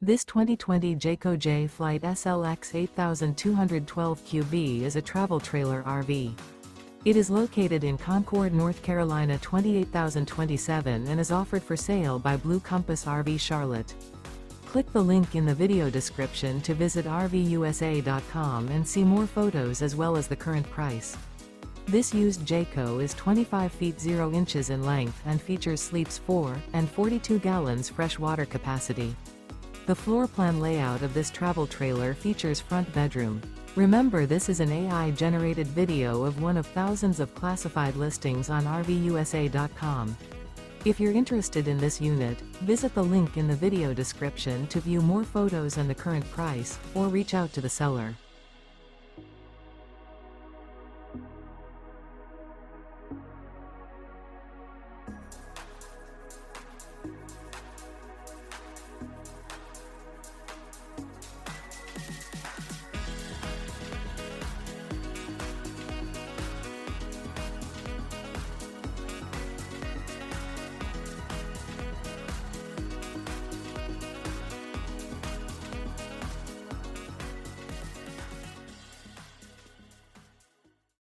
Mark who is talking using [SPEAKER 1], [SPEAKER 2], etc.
[SPEAKER 1] This 2020 Jayco Jay Flight SLX 8212 QB is a travel trailer RV. It is located in Concord, North Carolina 28027 and is offered for sale by Blue Compass RV Charlotte. Click the link in the video description to visit RVUSA.com and see more photos as well as the current price. This used Jayco is 25 feet 0 inches in length and features sleeps 4 and 42 gallons fresh water capacity. The floor plan layout of this travel trailer features front bedroom. Remember, this is an AI-generated video of one of thousands of classified listings on RVUSA.com. If you're interested in this unit, visit the link in the video description to view more photos and the current price, or reach out to the seller.